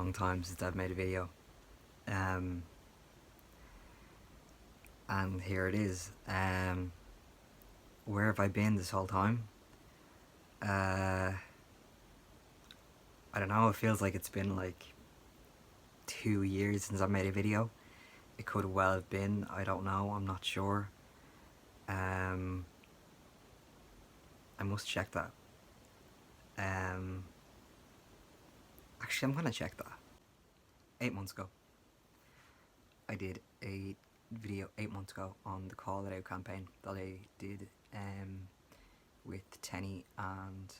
long time since I've made a video. Um, and here it is. Where have I been this whole time? I don't know, it feels like it's been like 2 years since I made a video. It could well have been, I don't know, I'm not sure. I must check that. Actually, I'm gonna check that. 8 months ago. I did a video 8 months ago on the Call It Out campaign that I did with Tenny and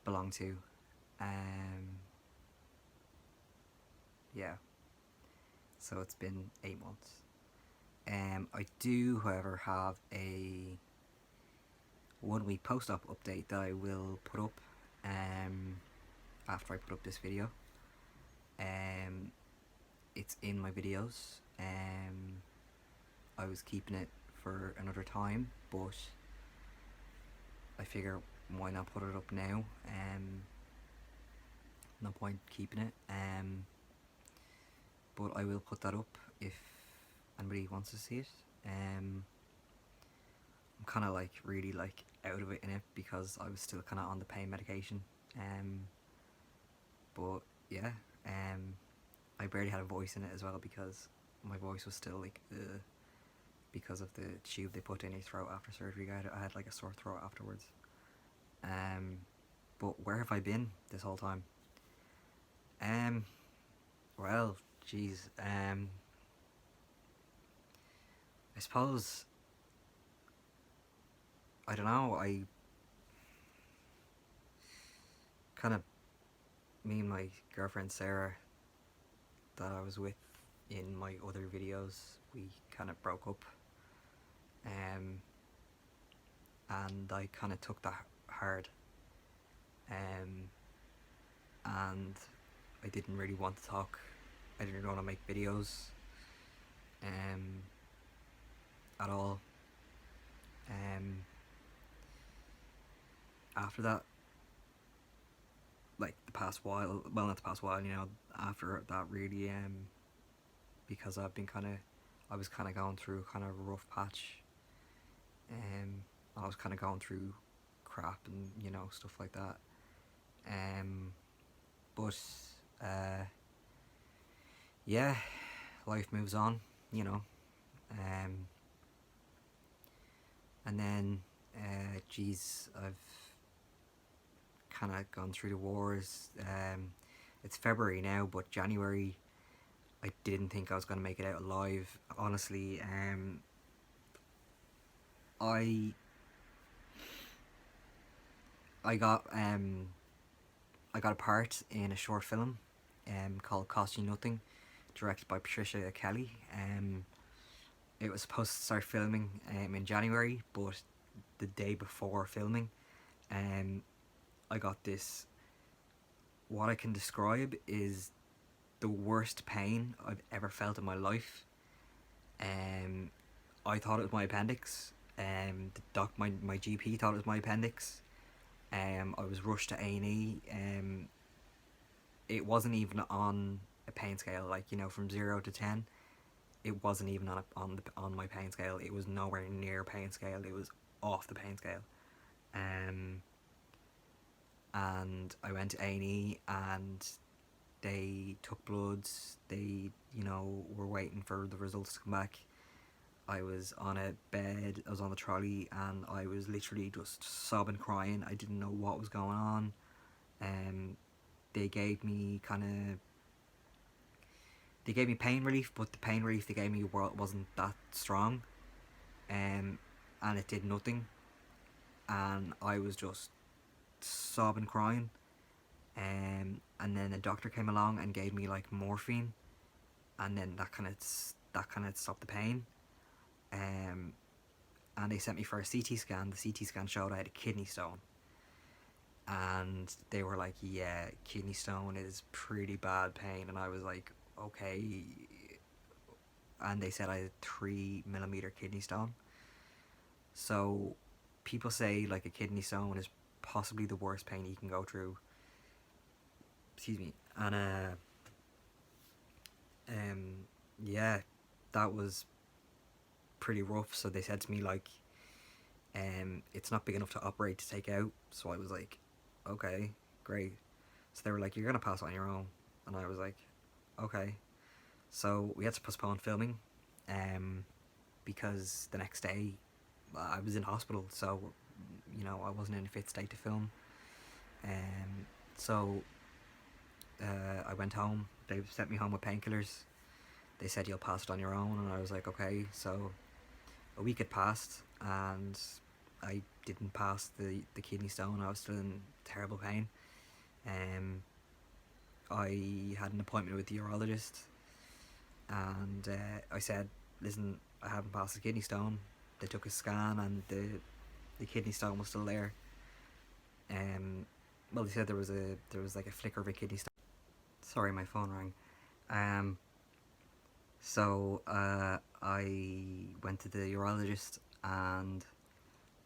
Belong To. Yeah, so it's been 8 months. I do, however, have a 1 week post-op update that I will put up after I put up this video. It's in my videos. I was keeping it for another time, but I figure why not put it up now. No point keeping it. But I will put that up if anybody wants to see it. I'm kind of like really like out of it in it because I was still kind of on the pain medication. But yeah, I barely had a voice in it as well because my voice was still like because of the tube they put in your throat after surgery. I had like a sore throat afterwards. But where have I been this whole time? Well, geez, I suppose, I don't know, kind of, me and my girlfriend Sarah that I was with in my other videos, we kind of broke up. And I kind of took that hard. And I didn't really want to talk. I didn't really want to make videos at all. After that, like the past while, well, not the past while, after that really, because I was kind of going through kind of a rough patch. I was kind of going through crap and stuff like that. But yeah, life moves on, and then geez, I've kind of gone through the wars. It's February now, but January I didn't think I was going to make it out alive, honestly. I got a part in a short film called Cost You Nothing, directed by Patricia Kelly. It was supposed to start filming in January, but the day before filming, I got this, what I can describe is the worst pain I've ever felt in my life. I thought it was my appendix. My GP thought it was my appendix. I was rushed to A&E. It wasn't even on a pain scale, like, from 0 to 10. It wasn't even on my pain scale. It was nowhere near a pain scale. It was off the pain scale. And I went to A&E and they took bloods. They, were waiting for the results to come back. I was on a bed, I was on the trolley, and I was literally just sobbing, crying. I didn't know what was going on. They gave me pain relief, but the pain relief they gave me wasn't that strong. And it did nothing. And I was just sobbing, crying. And then the doctor came along and gave me like morphine, and then that kind of stopped the pain. And they sent me for a CT scan. The CT scan showed I had a kidney stone, and they were like, yeah, kidney stone is pretty bad pain. And I was like, okay. And they said I had a 3mm kidney stone. So people say like a kidney stone is possibly the worst pain you can go through. excuse me, and um, yeah, that was pretty rough. So they said to me like, it's not big enough to operate to take out. So I was like, okay, great. So they were like, you're gonna pass on your own, and I was like, okay. So we had to postpone filming, because the next day I was in hospital, so I wasn't in a fit state to film. Um, so I went home. They sent me home with painkillers. They said you'll pass it on your own, and I was like, okay. So a week had passed, and I didn't pass the kidney stone. I was still in terrible pain. Um, I had an appointment with the urologist, and I said, "Listen, I haven't passed the kidney stone." They took a scan, and the kidney stone was still there. Well, they said there was like a flicker of a kidney stone. Sorry, my phone rang. Um, so I went to the urologist, and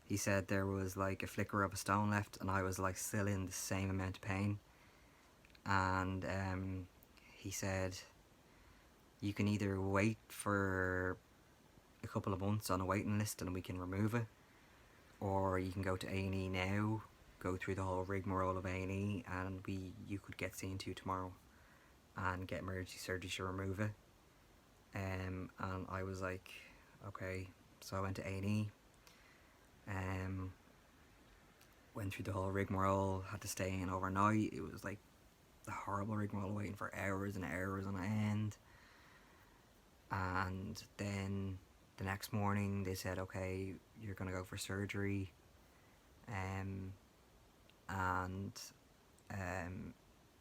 he said there was like a flicker of a stone left, and I was like still in the same amount of pain. And he said you can either wait for a couple of months on a waiting list and we can remove it, or you can go to A&E now, go through the whole rigmarole of A&E, and you could get seen to tomorrow and get emergency surgery to remove it. And I was like, okay. So I went to A&E, went through the whole rigmarole, had to stay in overnight. It was like the horrible rigmarole, waiting for hours and hours on end. And then the next morning they said, okay, you're gonna go for surgery. And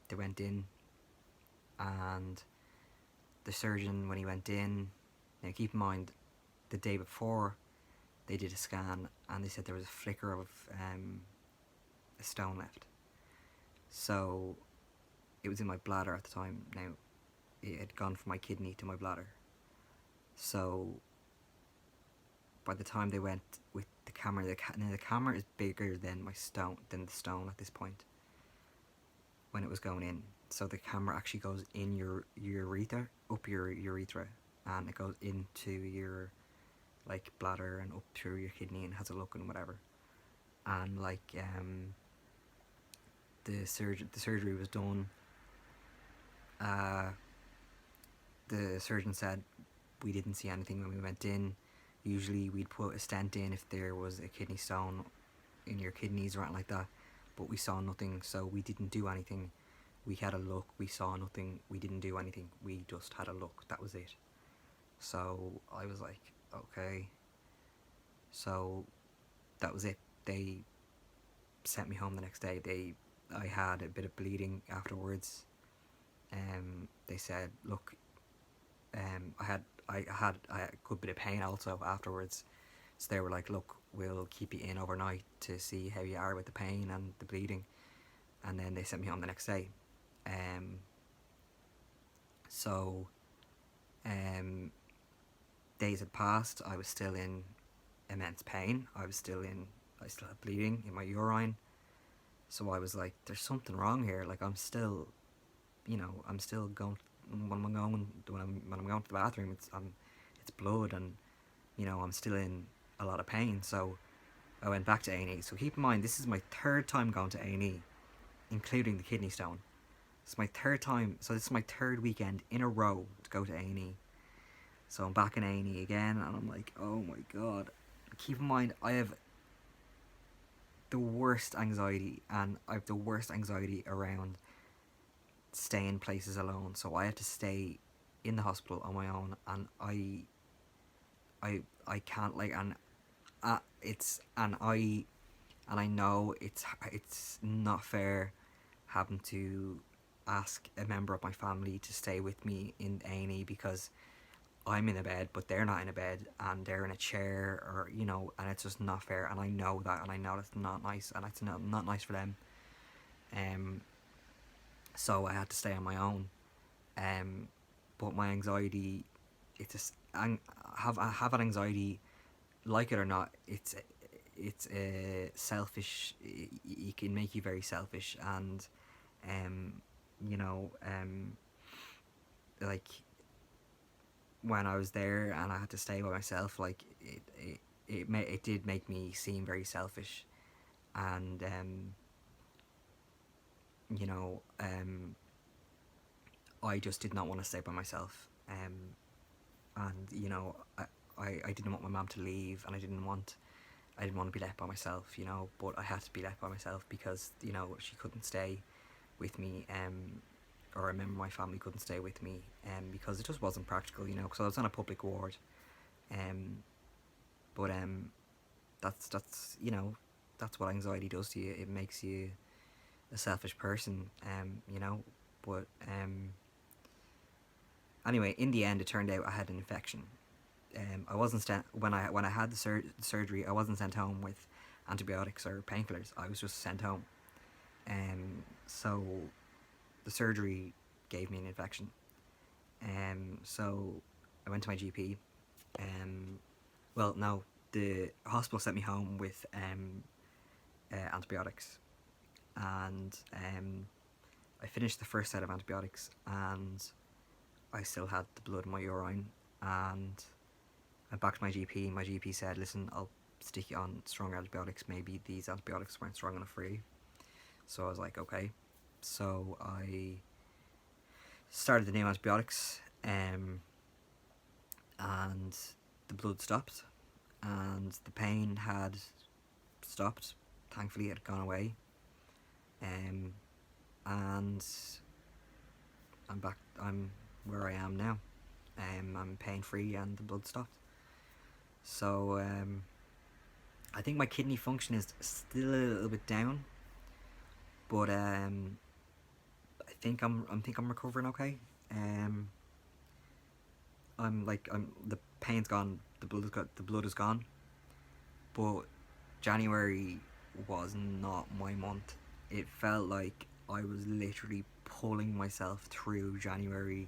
they went in, and the surgeon, when he went in, now keep in mind, the day before they did a scan, and they said there was a flicker of a stone left. So it was in my bladder at the time. Now it had gone from my kidney to my bladder. So by the time they went with the camera, now the camera is bigger than the stone at this point when it was going in. So the camera actually goes in your urethra, up your urethra, and it goes into your like bladder and up through your kidney and has a look and whatever. And like the surgery was done. The surgeon said we didn't see anything when we went in. Usually we'd put a stent in if there was a kidney stone in your kidneys or anything like that, but we saw nothing, so we didn't do anything. We had a look, we saw nothing, we didn't do anything, we just had a look, that was it. So I was like, okay. So that was it. They sent me home the next day. I had a bit of bleeding afterwards. They said, look, I had a good bit of pain also afterwards. So they were like, look, we'll keep you in overnight to see how you are with the pain and the bleeding. And then they sent me home the next day. So days had passed. I was still in immense pain. I still had bleeding in my urine. So I was like, there's something wrong here. Like I'm still going, when I'm going to the bathroom, it's blood, and I'm still in a lot of pain. So I went back to A&E. So keep in mind, this is my third time going to A&E, including the kidney stone. It's my third time. So this is my third weekend in a row to go to A&E. So I'm back in A&E again, and I'm like, oh my god. Keep in mind, I have the worst anxiety, and I have the worst anxiety around staying places alone. So I have to stay in the hospital on my own, and I can't, like, and I know it's not fair having to ask a member of my family to stay with me in A&E because I'm in a bed but they're not in a bed and they're in a chair, or and it's just not fair, and I know that, and I know that's not nice, and it's not nice for them. So I had to stay on my own. But my anxiety, I have an anxiety, like it or not. It's selfish. It can make you very selfish, and you know, like when I was there and I had to stay by myself, like it did make me seem very selfish, and you know, I just did not want to stay by myself, and you know, I didn't want my mum to leave, and I didn't want to be left by myself, you know, but I had to be left by myself because, you know, she couldn't stay with me, or a member of my family couldn't stay with me, because it just wasn't practical, you know, because I was on a public ward, um, but that's you know, that's what anxiety does to you. It makes you a selfish person, you know, but anyway, in the end, it turned out I had an infection. I wasn't when I had the surgery. I wasn't sent home with antibiotics or painkillers. I was just sent home. So the surgery gave me an infection. So I went to my GP. Well, no, the hospital sent me home with antibiotics, and I finished the first set of antibiotics, and I still had the blood in my urine, and I went back to my GP. My GP said, "Listen, I'll stick you on stronger antibiotics. Maybe these antibiotics weren't strong enough for you." So I was like, "Okay." So I started the new antibiotics, and the blood stopped, and the pain had stopped. Thankfully, it had gone away, and I'm back. I'm where I am now. I'm pain free, and the blood stopped. So I think my kidney function is still a little bit down, but I think I'm recovering okay. Um, I'm the pain's gone, the blood is gone, but January was not my month. It felt like I was literally pulling myself through January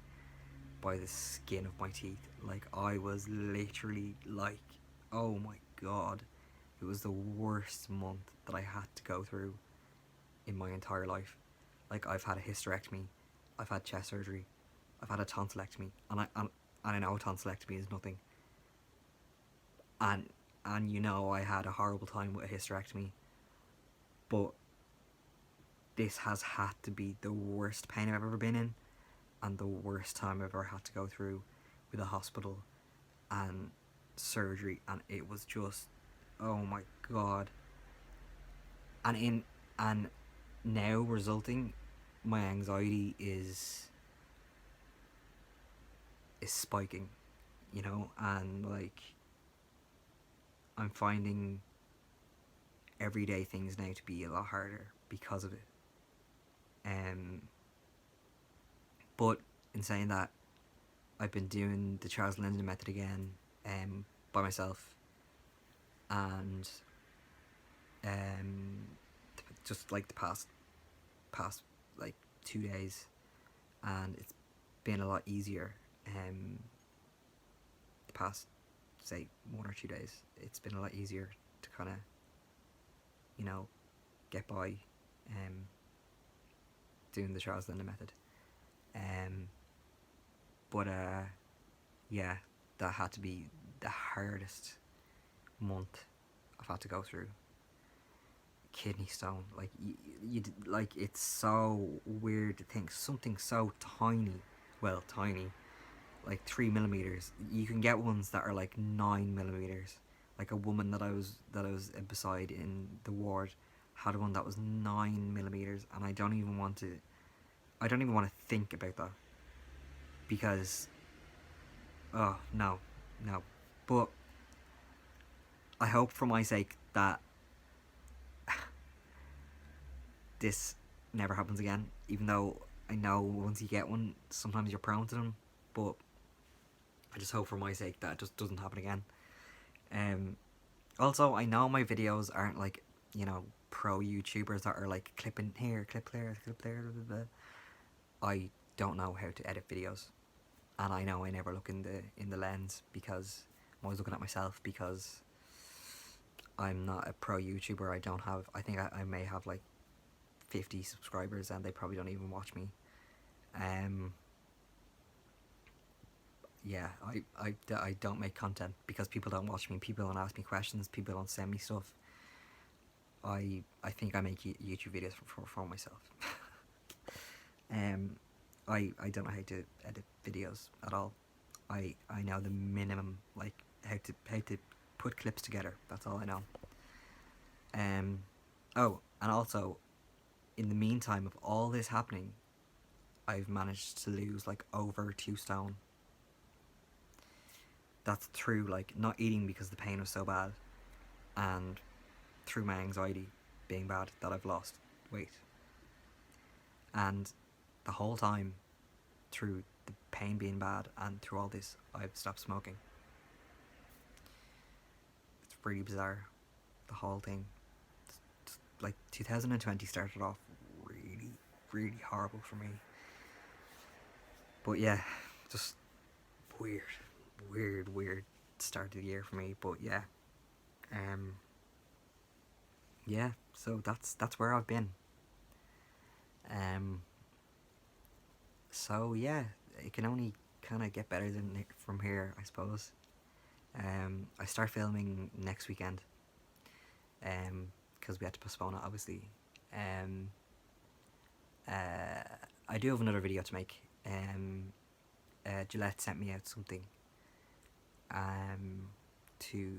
by the skin of my teeth. Like I was literally like, oh my god, it was the worst month that I had to go through in my entire life. Like I've had a hysterectomy, I've had chest surgery, I've had a tonsillectomy, and I know a tonsillectomy is nothing. And you know I had a horrible time with a hysterectomy, but this has had to be the worst pain I've ever been in, and the worst time I've ever had to go through with a hospital and surgery, and it was just, oh my god. And in and now resulting, my anxiety is spiking, you know, and like I'm finding everyday things now to be a lot harder because of it. Um, but in saying that, I've been doing the Charles Linden method again, by myself, and um, just like the past like 2 days, and it's been a lot easier. The past, say, 1 or 2 days, it's been a lot easier to kind of, you know, get by, um, doing the Charles Linden method. Um, but yeah, that had to be the hardest month I've had to go through. Kidney stone, like you like it's so weird to think something so tiny, well, tiny, like 3 millimeters. You can get ones that are like 9 millimeters. Like a woman that I was beside in the ward had one that was 9 millimeters, and I don't even want to think about that because, oh no, no. But I hope for my sake that this never happens again. Even though I know once you get one, sometimes you're prone to them. But I just hope for my sake that it just doesn't happen again. Um, Also, I know my videos aren't like, you know, pro YouTubers that are like clipping here, clip there, clip there. Blah, blah, blah. I don't know how to edit videos, and I know I never look in the lens because I'm always looking at myself because I'm not a pro YouTuber. I don't have. I think I may have like 50 subscribers, and they probably don't even watch me. Um, yeah, I don't make content because people don't watch me, people don't ask me questions, people don't send me stuff. I think I make YouTube videos for myself. um, I don't know how to edit videos at all. I know the minimum, like how to put clips together. That's all I know. Oh, and also, in the meantime of all this happening, I've managed to lose like over 2 stone. That's through like not eating because the pain was so bad, and through my anxiety being bad that I've lost weight. And the whole time, through the pain being bad and through all this, I've stopped smoking. It's really bizarre, the whole thing. Like 2020 started off really, really horrible for me. But yeah, just weird, weird start of the year for me. But yeah, um, yeah. So that's where I've been. Um, so yeah, it can only kind of get better than from here, I suppose. I start filming next weekend. Because we had to postpone it, obviously. Um, I do have another video to make. Gillette sent me out something to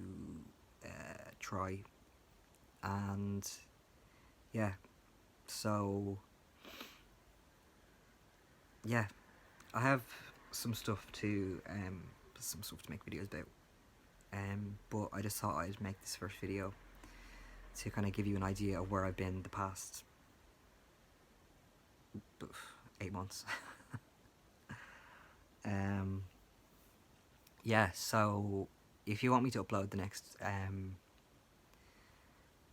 try, and yeah, so yeah, I have some stuff to make videos about. But I just thought I'd make this first video to kind of give you an idea of where I've been the past 8 months. Yeah, so if you want me to upload the next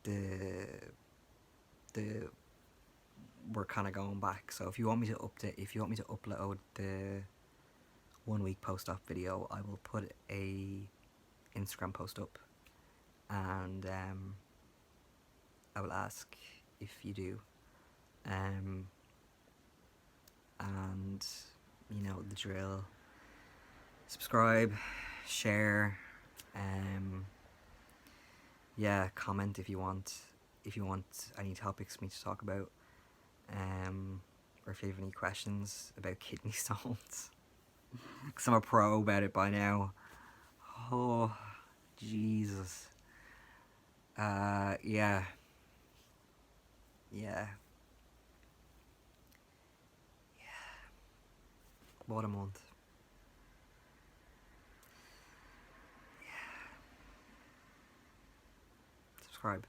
the we're kind of going back. So if you want me to upload the 1 week post-op video, I will put a Instagram post up, and I will ask if you do, and you know the drill. Subscribe, share, yeah, comment if you want any topics for me to talk about, or if you have any questions about kidney stones, because I'm a pro about it by now. Oh, Jesus. Yeah. What a month. Subscribe.